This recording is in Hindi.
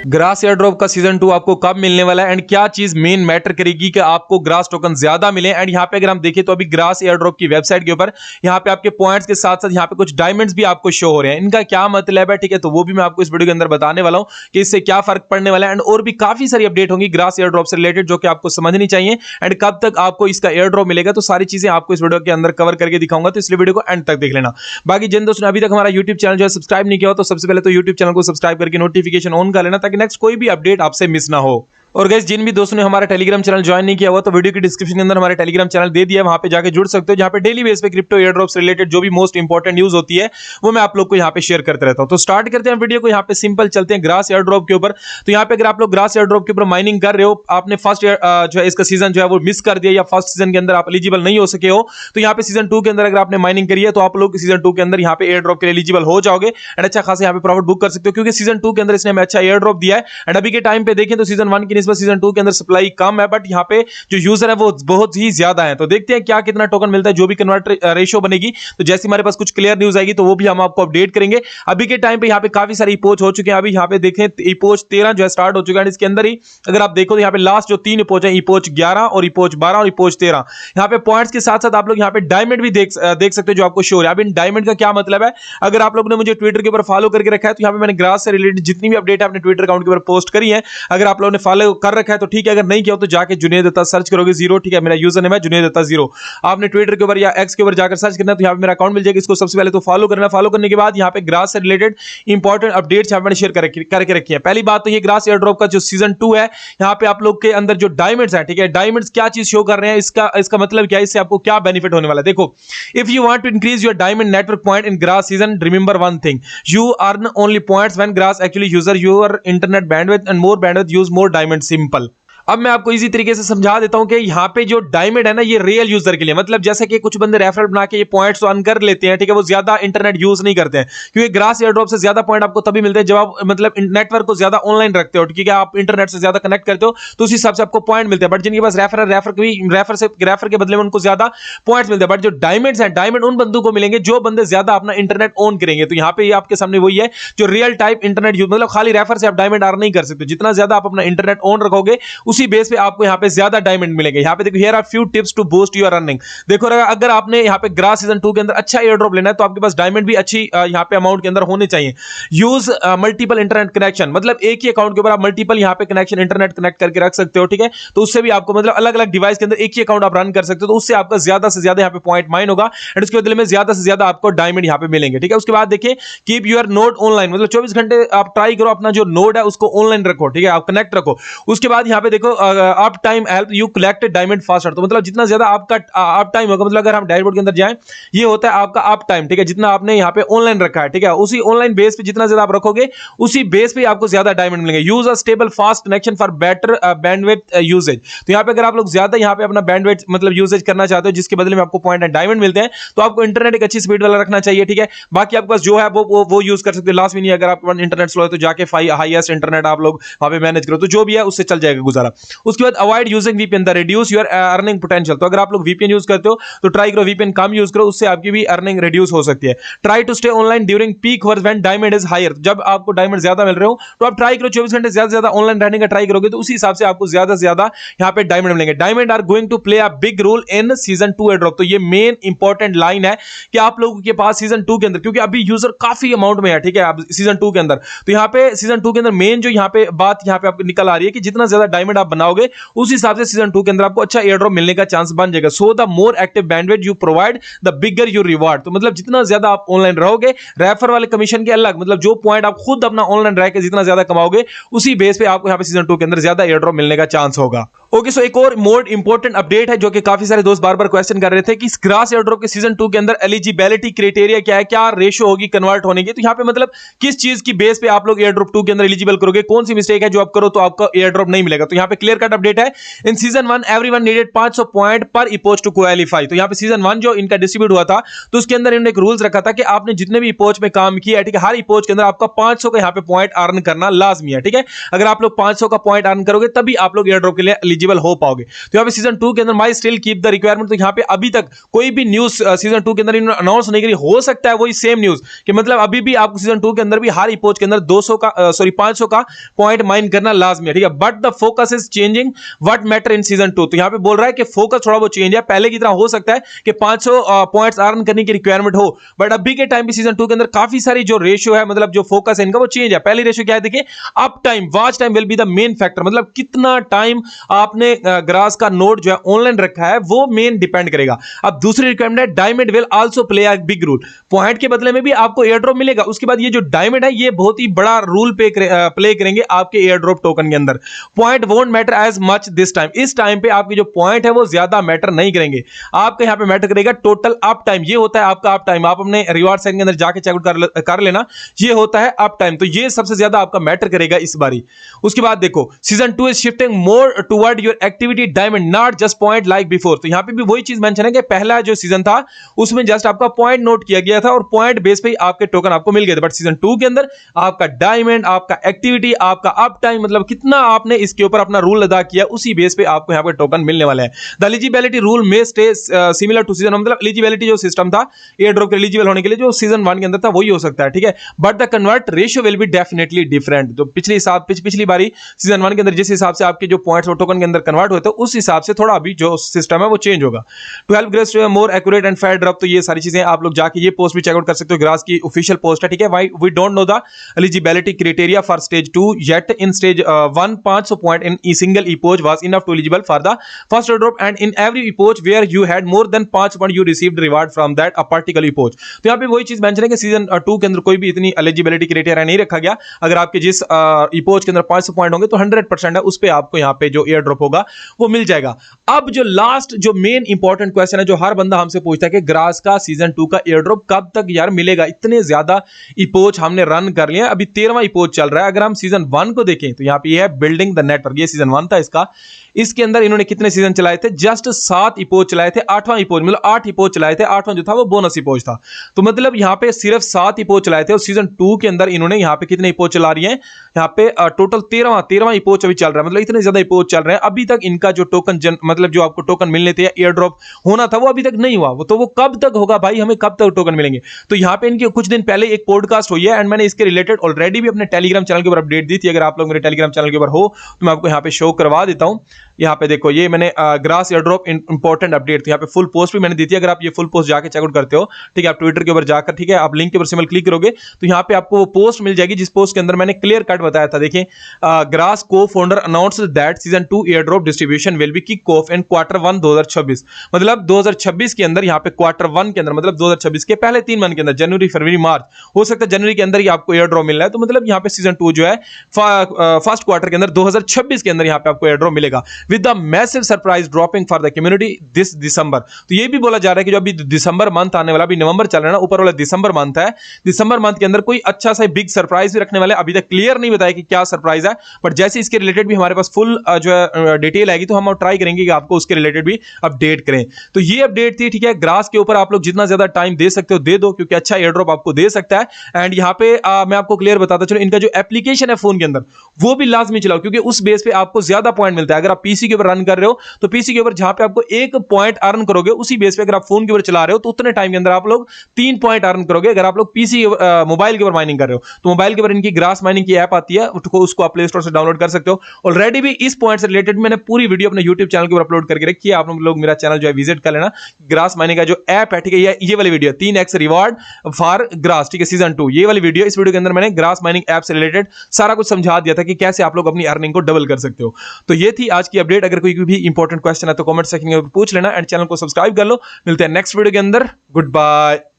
ग्रास एयर ड्रॉप का सीजन 2 आपको कब मिलने वाला है एंड क्या चीज मेन मैटर करेगी कि आपको ग्रास टोकन ज्यादा मिले। एंड यहाँ पे अगर हम देखें तो अभी ग्रास एयर ड्रॉप की वेबसाइट के ऊपर यहाँ पे आपके पॉइंट्स के साथ साथ यहाँ पे कुछ डायमंड्स भी आपको शो हो रहे हैं। इनका क्या मतलब है, ठीक है, तो वो भी मैं आपको इस वीडियो के अंदर बताने वाला हूँ कि इससे क्या फर्क पड़ने वाला है। एंड और भी काफी सारी अपडेट होंगी ग्रास एयर ड्रॉप से रिलेटेड जो कि आपको समझनी चाहिए एंड कब तक आपको इसका एयर ड्रॉप मिलेगा, तो सारी चीजें आपको इस वीडियो के अंदर कवर करके दिखाऊंगा, तो इसलिए वीडियो को एंड तक देख लेना। बाकी जिन दोस्तों ने अभी तक हमारा यूट्यूब चैनल जो है सब्सक्राइब नहीं किया हो तो सबसे पहले तो यूट्यूब चैनल को सब्सक्राइब करके नोटिफिकेशन ऑन कर लेना ताकि नेक्स्ट कोई भी अपडेट आपसे मिस ना हो। और गाइस जिन भी दोस्तों ने हमारा टेलीग्राम चैनल ज्वाइन नहीं किया हुआ तो वीडियो की डिस्क्रिप्शन के अंदर हमारे टेलीग्राम चैनल दे दिया है, वहां पे जाके जुड़ सकते हो, जहां पे डेली बेस पे क्रिप्टो एयर ड्रॉप से रिलेटेड जो भी मोस्ट इंपॉर्टेंट न्यूज होती है वो मैं आप लोग को यहां पे शेयर करते रहता हूं। तो स्टार्ट करते हैं वीडियो को, यहां पे सिंपल चलते हैं ग्रास एयर ड्रॉप के ऊपर। तो यहां पे अगर आप लोग ग्रास एयर ड्रॉप के ऊपर माइनिंग कर रहे हो, आपने फर्स्ट जो है इसका सीजन जो है वो मिस कर दिया या फर्स्ट सीजन के अंदर आप एलिजिबल नहीं हो सके हो, तो यहाँ पे सीजन 2 के अंदर अगर आपने माइनिंग करी है तो आप लोग सीजन 2 के अंदर यहाँ पे एयर ड्रॉप के लिए एलिजिबल हो जाओगे एंड अच्छा खासा यहाँ पे प्रॉफिट बुक कर सकते हो, क्योंकि सीजन 2 के अंदर इसने हमें अच्छा एयर ड्रॉप दिया है। एंड अभी के टाइम पे देखें तो सीजन 1 की निस्बत सीजन 2 के अंदर सप्लाई कम है, बट यहाँ पे जो यूजर है वो बहुत ही ज्यादा है। तो देखते हैं क्या कितना टोकन मिलता है, जो भी कन्वर्ट रेशियो बनेगी तो जैसे हमारे पास कुछ क्लियर न्यूज आएगी तो वो भी हम आपको अपडेट करेंगे। अभी के टाइम पे यहाँ पे काफी सारे इपोच हो चुके हैं। अभी यहाँ पे देखें इपोच 13 जो है स्टार्ट हो चुका है, इसके अंदर ही अगर आप देखो तो यहाँ पे लास्ट जो 3 इपोच है, इपोच 11 और इपोच 12 और इपोच 13, यहाँ पे पॉइंट्स के साथ साथ आप लोग यहाँ पे डायमंड भी देख सकते हो जो आपको शो है। अब इन डायमंड का क्या मतलब है, अगर आप लोगों ने मुझे ट्विटर के ऊपर फॉलो करके रखा है तो यहाँ पे मैंने ग्रास से रिलेटेड जितनी भी अपडेट है अपने ट्विटर अकाउंट के ऊपर पोस्ट करी है, अगर आप लोगों ने फॉलो कर रखा है तो ठीक है, अगर नहीं किया तो जाके जुनेद दत्ता सर्च करोगे, जीरो, ठीक है, मेरा यूजर नेम है जुनेद दत्ता जीरो। आपने ट्विटर के ऊपर या एक्स के ऊपर जाकर सर्च करना तो यहाँ पे मेरा अकाउंट मिल जाएगा, इसको सबसे पहले तो फॉलो करना। फॉलो करने के बाद यहाँ पे ग्रास से रिलेटेड इंपॉर्टेंट अपडेट्स यहाँ पे शेयर करके रखी है। पहली बात तो ये ग्रास एयर ड्रॉप का जो सीजन 2 है, यहाँ पे आप लोग के अंदर जो डायमंड्स है, ठीक है, डायमंड्स क्या चीज शो कर रहे हैं, इसका मतलब क्या है, इससे आपको क्या बेनिफिट होने वाला है। देखो, if you want to increase your diamond network point in Grass season, remember one thing, you earn only points when Grass actually user your internet bandwidth and more bandwidth use more diamond, simple. अब मैं आपको इसी तरीके से समझा देता हूं कि यहाँ पे जो डायमंड है ना, ये रियल यूजर के लिए, मतलब जैसे कि कुछ बंदे रेफरल बना के ये पॉइंट्स तो अर्न कर लेते हैं, ठीक है, वो ज्यादा इंटरनेट यूज नहीं करते हैं, क्योंकि ग्रास एयर ड्रॉप से ज्यादा पॉइंट आपको तभी मिलते हैं जब आप मतलब नेटवर्क को ज्यादा ऑनलाइन रखते हो, ठीक है, आप इंटरनेट से ज्यादा कनेक्ट करते हो तो उस हिसाब से आपको पॉइंट मिलते हैं। बट जिनके पास रेफर के बदले में उनको ज्यादा पॉइंट्स मिलते हैं। बट जो डायमंड्स हैं, डायमंड उन बंदों को मिलेंगे जो बंदे ज्यादा अपना इंटरनेट ऑन करेंगे। तो यहाँ पे आपके सामने वही है जो रियल टाइप इंटरनेट यूज, मतलब खाली रेफर से आप डायमंड अर्न नहीं कर सकते, जितना ज्यादा आप अपना इंटरनेट ऑन रखोगे उसी बेस पे आपको यहाँ पे ज्यादा डायमंड मिलेंगे। यहाँ पे देखो, here are few tips to boost your earning. देखो, अगर आपने यहाँ पे ग्रास सीजन 2 के अंदर अच्छा एयर ड्रॉप लेना है तो आपके पास डायमंड भी अच्छी यहाँ पे अमाउंट के अंदर होने चाहिए। यूज मल्टीपल इंटरनेट कनेक्शन, मतलब एक ही अकाउंट के ऊपर आप मल्टीपल यहाँ पे कनेक्शन इंटरनेट कनेक्ट करके रख सकते हो, ठीक है, तो उससे भी आपको मतलब अलग अलग डिवाइस के अंदर एक ही अकाउंट आप रन कर सकते हो, तो उससे आपका ज्यादा से ज्यादा यहाँ पे पॉइंट माइन होगा एंड उसके बदले में ज्यादा से ज्यादा आपको डायमंड यहाँ पे मिलेंगे, ठीक है। उसके बाद देखिए, कीप योर नोड ऑनलाइन, मतलब 24 घंटे आप ट्राई करो अपना जो नोड है उसको ऑनलाइन रखो, ठीक है, आप कनेक्ट रखो। उसके बाद यहाँ पे देखो, up time help you collect diamond faster, तो मतलब जितना ज्यादा आपका अप टाइम होगा, मतलब अगर हम डैशबोर्ड के अंदर जाएं, ये होता है आपका अप टाइम, ठीक है, जितना आपने यहाँ पे ऑनलाइन रखा है, ठीक है, उसी ऑनलाइन बेस पे जितना ज्यादा आप रखोगे उसी बेस पे आपको ज्यादा डायमंड मिलेंगे। Use a stable fast connection for better bandwidth usages, तो यहाँ पे अगर आप लोग ज्यादा यहाँ पे अपना बैंडविड्थ मतलब यूजेज करना चाहते हो जिसके बदले में आपको पॉइंट एंड डायमंड मिलते हैं, तो आपको इंटरनेट एक अच्छी स्पीड वाला रखना चाहिए, ठीक है। बाकी आपके पास जो है वो यूज कर सकते हो। लास्ट में नहीं, अगर आपका इंटरनेट स्लो है तो जाके हाईएस्ट इंटरनेट आप लोग वहां पे मैनेज करो, तो जो भी है उससे चल जाएगा गुजारा। उसके बाद avoid using VPN, reduce your earning potential, तो अगर आप लोग वीपीएन यूज करते हो तो ट्राई करो वीपीएन कम यूज करो, उससे आपकी भी अर्निंग रिड्यूस हो सकती है। Try to stay online during peak hours when diamond is higher, जब आपको डायमंड ज्यादा मिल रहे हो तो आप ट्राई करो 24 घंटे ज्यादा से ज्यादा ऑनलाइन रहने का ट्राई करोगे, तो उसी हिसाब से आपको ज्यादा से ज्यादा यहाँ पे डायमंड मिलेंगे। Diamond are going to play a big role in season 2 airdrop, तो ये मेन इंपॉर्टेंट लाइन है कि आप लोगों के पास सीजन 2 के अंदर, क्योंकि अभी यूजर काफी अमाउंट में है, ठीक है, अब सीजन 2 के अंदर, तो यहाँ पे सीजन 2 के अंदर मेन जो यहाँ पे बात यहाँ पे आपको निकल आ रही है कि जितना ज्यादा डायमंड आप बनाओगे उस हिसाब से सीजन 2 के अंदर आपको अच्छा एयर ड्रॉप मिलने का चांस बन जाएगा। So the more active bandwidth you provide the bigger your reward, तो मतलब जितना ज्यादा आप ऑनलाइन रहोगे, रेफर वाले कमीशन के अलग, मतलब जो पॉइंट आप खुद अपना ऑनलाइन रह के जितना ज्यादा कमाओगे उसी बेस पे आपको यहाँ पे सीजन 2 के अंदर ज्यादा एयर ड्रॉप मिलने का चांस होगा। ओके, सो एक और मोर इंपॉर्टेंट अपडेट है जो कि काफी सारे दोस्त बार बार क्वेश्चन कर रहे थे कि ग्रास एयर ड्रॉप के सीजन 2 के अंदर एलिजिबिलिटी क्राइटेरिया क्या है, क्या रेशियो होगी कन्वर्ट होने की, तो यहाँ पे मतलब किस चीज की बेस पे आप लोग एयर ड्रॉप 2 के अंदर एलिजिबल करोगे, कौन सी मिस्टेक है जो आप करो तो आपको एयर ड्रॉप नहीं मिलेगा। तो यहाँ पे क्लियर कट अपडेट है, इन सीजन 1 एवरीवन नीडेड 500 पॉइंट पर इपोच टू क्वालीफाई, तो यहाँ पे सीजन 1 जो इनका डिस्ट्रीब्यूट हुआ था तो उसके अंदर इन्होंने एक रूल्स रखा था कि आपने जितने भी इपोच में काम किया है, ठीक है, हर इपोच के अंदर आपका 500 का यहाँ पे पॉइंट अर्न करना लाजमी है, ठीक है। अगर आप लोग 500 का पॉइंट अर्न करोगे तभी आप लोग एयर ड्रॉप के लिए एलिजिबल हो पाओगे। तो यहाँ पे सीजन 2 के अंदर माई स्टिल कीप द रिक्वायरमेंट, तो यहाँ पे अभी तक कोई भी न्यूज सीजन 2 के अंदर अनाउंस नहीं करी, हो सकता है वही सेम न्यूज कि मतलब अभी भी आपको सीजन 2 के अंदर भी हर इपोज के अंदर 500 का पॉइंट माइन करना लाजमी है, ठीक है। But the focus is changing what matter in season 2, तो यहाँ पे बोल रहा है कि फोकस थोड़ा बहुत चेंज है। पहले की तरह हो सकता है कि 500 पॉइंट्स अर्न करने की रिक्वायरमेंट हो, बट अभी के टाइम पे सीजन 2 के अंदर काफी सारी जो रेशियो है, मतलब जो फोकस है इनका वो चेंज है। पहली रेशियो क्या है देखिए, up time watch time will be the main factor, मतलब कितना टाइम आपने ग्रास का नोड जो है ऑनलाइन रखा है वो मेन डिपेंड करेगा। अब दूसरी रिक्वायरमेंट है diamond will also play a big role, point के बदले में भी आपको एयर ड्रॉप मिलेगा। उसके बाद ये जो डायमंड है ये बहुत ही बड़ा रोल प्ले करेंगे आपके एयर ड्रॉप टोकन के अंदर। Point won't matter as much this time, इस टाइम पे आपके जो पॉइंट है वो ज्यादा मैटर नहीं करेंगे, आपके यहां पे मैटर करेगा टोटल अप टाइम। ये होता है आपका अप टाइम, आप अपने रिवार्ड सेक्शन के अंदर जाके चेकआउट कर लेना, ये होता है अप टाइम, तो ये सबसे ज्यादा आपका मैटर करेगा इस बारी। उसके बाद देखो season 2 is shifting more toward your activity diamond not just point like before, तो यहां पे भी वही चीज मेंशन है कि पहला जो सीजन था उसमें जस्ट आपका पॉइंट नोट किया गया था और पॉइंट बेस पे आपके टोकन आपको मिल गए थे, बट सीजन 2 के अंदर आपका डायमंड, आपका एक्टिविटी, आपका अप टाइम, मतलब कितना आपने इसके ऊपर अपना रूल अदा किया उसी बेस पे आपको यहां पे टोकन मिलने वाला है। द एलिजिबिलिटी रूल में स्टे सिमिलर टू सीजन, मतलब एलिजिबिलिटी जो सिस्टम था एयर ड्रॉप के एलिजिबल होने के लिए जो सीजन 1 के अंदर था वही हो सकता है, ठीक है, but the convert ratio will be definitely different. तो पिछली बारी सीजन 1 के अंदर जिस हिसाब से आपके जो पॉइंट्स और टोकन के अंदर कन्वर्ट हुए थे उस हिसाब से थोड़ा अभी जो सिस्टम है वो चेंज होगा। To help Grass more accurate and fair drop, तो ये सारी चीजें आप लोग जाके ये पोस्ट भी चेकआउट कर सकते हो, ग्रास की ऑफिशियल पोस्ट है, ठीक है। Why we don't know the eligibility criteria for stage 2 yet, in stage 1 500 point in a single epoch was enough to eligible for the first drop and in every epoch where you had more than 5 point you received reward from that a particular epoch. तो यहाँ पे वही चीज मेंशन है कि सीजन 2 के अंदर कोई भी इतनी एलिजिबिलिटी क्राइटेरिया नहीं रखा गया, अगर आपके जिस इपोज के अंदर 500 पॉइंट होंगे तो 100% है उस पे आपको यहाँ पे जो एयर ड्रॉप होगा वो मिल जाएगा। अब जो लास्ट जो मेन इंपॉर्टेंट क्वेश्चन है जो हर बंदा हमसे पूछता है कि ग्रास का सीजन 2 का एयर ड्रॉप कब तक यार मिलेगा, इतने ज्यादा इपोज हमने रन कर लिए, अभी 13वां इपोज चल रहा है। अगर हम सीजन 1 को देखें तो यहाँ पे है बिल्डिंग द नेटवर्क, ये सीजन 1 था इसका, इसके अंदर इन्होंने कितने सीजन चलाए थे, जस्ट 7 इपोज चलाए थे, 8वां इपोज मतलब 8 इपोज चलाए थे, 8वां जो था वो बोनस इपोज था, तो मतलब यहाँ पे सिर्फ 7 इपोज चलाए थे और सीजन 2 के अंदर इन्होंने यहाँ पे कितने इपोज चला रही हैं, यहाँ पे टोटल 13वां इपोज अभी चल रहा है, मतलब इतने ज्यादा इपोज चल रहे हैं। अभी तक इनका जो टोकन मतलब जो आपको टोकन मिलने थे या एयर ड्रॉप होना था वो अभी तक नहीं हुआ, वो तो वो कब तक होगा भाई, हमें कब तक टोकन मिलेंगे। तो यहाँ पे इनके कुछ दिन पहले एक पॉडकास्ट हुई है एंड मैंने इसके रिलेटेड ऑलरेडी भी अपने टेलीग्राम चैनल के ऊपर अपडेट दी थी, अगर आप लोग मेरे टेलीग्राम चैनल के ऊपर हो तो मैं आपको यहाँ पे शो करवा देता हूँ। यहाँ पे देखो ये मैंने grass air drop important update, तो यहाँ पे फुल पोस्ट भी मैंने दी थी, अगर आप ये फुल पोस्ट जाके चेकआउट करते हो, ठीक है, आप ट्विटर के ऊपर जाकर, ठीक है, आप लिंक के ऊपर सिंबल क्लिक करोगे तो यहाँ पे आपको वो पोस्ट मिल जाएगी जिस पोस्ट के अंदर मैंने क्लियर कट बताया था। देखिए ग्रास को founder announced that season 2 air drop distribution will be kick off in Q1 2026, मतलब 2026 के अंदर यहाँ पे Q1 के अंदर, मतलब 2026 के पहले 3 मंथ के अंदर, जनवरी फरवरी मार्च, हो सकता है जनवरी के अंदर ही आपको एयर ड्रॉप मिलना है, तो मतलब यहाँ पे सीजन 2 जो है फर्स्ट क्वार्टर के अंदर 2026 के अंदर यहाँ पे आपको एयर ड्रॉप मिलेगा with the massive surprise dropping for the community this December. तो ये भी बोला जा रहा है कि जो अभी दिसंबर मंथ आने वाला, अभी नवंबर चल रहा है ना, ऊपर वाला दिसंबर मंथ है, दिसंबर मंथ के अंदर कोई अच्छा सा बिग सरप्राइज भी रखने वाले, अभी तक क्लियर नहीं बताया कि क्या सरप्राइज है, बट जैसे इसके रिलेटेड भी हमारे पास फुल जो है डिटेल आएगी तो हम ट्राई करेंगे कि आपको उसके रिलेटेड भी अपडेट करें। तो ये अपडेट थी, ठीक है, ग्रास के ऊपर आप लोग जितना ज्यादा टाइम दे सकते हो दे दो, क्योंकि अच्छा एयर ड्रॉप आपको दे सकता है। एंड यहाँ पे मैं आपको क्लियर बताता चलो, इनका जो एप्लीकेशन है फोन के अंदर वो भी लाजमी चलाओ, क्योंकि उस बेस पे आपको ज्यादा पॉइंट मिलता है। अगर आप पीसी के ऊपर रन कर रहे हो तो पीसी के ऊपर जहां पे आपको 1 पॉइंट अर्न करोगे उसी बेस पे अगर आप फोन के ऊपर चला रहे हो तो उतने टाइम के अंदर आप लोग 3 पॉइंट अर्न करोगे। अगर आप लोग पीसी मोबाइल के ऊपर माइनिंग कर रहे हो तो मोबाइल के ऊपर इनकी ग्रास माइनिंग की ऐप आती है, उसको आप प्ले स्टोर से डाउनलोड कर सकते हो। ऑलरेडी भी इस पॉइंट से रिलेटेड मैंने पूरी वीडियो अपने यूट्यूब चैनल के ऊपर अपलोड करके रखी है, आप लोग मेरा चैनल जो है विजिट कर लेना। ग्रास माइनिंग का जो ऐप है, ठीक है, ये वाली video 3x reward for grass, ठीक है, सीजन 2, ये वाली वीडियो, इस वीडियो के अंदर मैंने ग्रास माइनिंग ऐप से रिलेटेड सारा कुछ समझा दिया था कि कैसे आप लोग अपनी अर्निंग को डबल कर सकते हो। तो ये थी आज की अपडेट। अगर कोई भी इंपॉर्टेंट क्वेश्चन है तो कमेंट सेक्शन में पूछ लेना एंड चैनल को सब्सक्राइब कर लो। मिलते हैं नेक्स्ट वीडियो के अंदर। Good bye.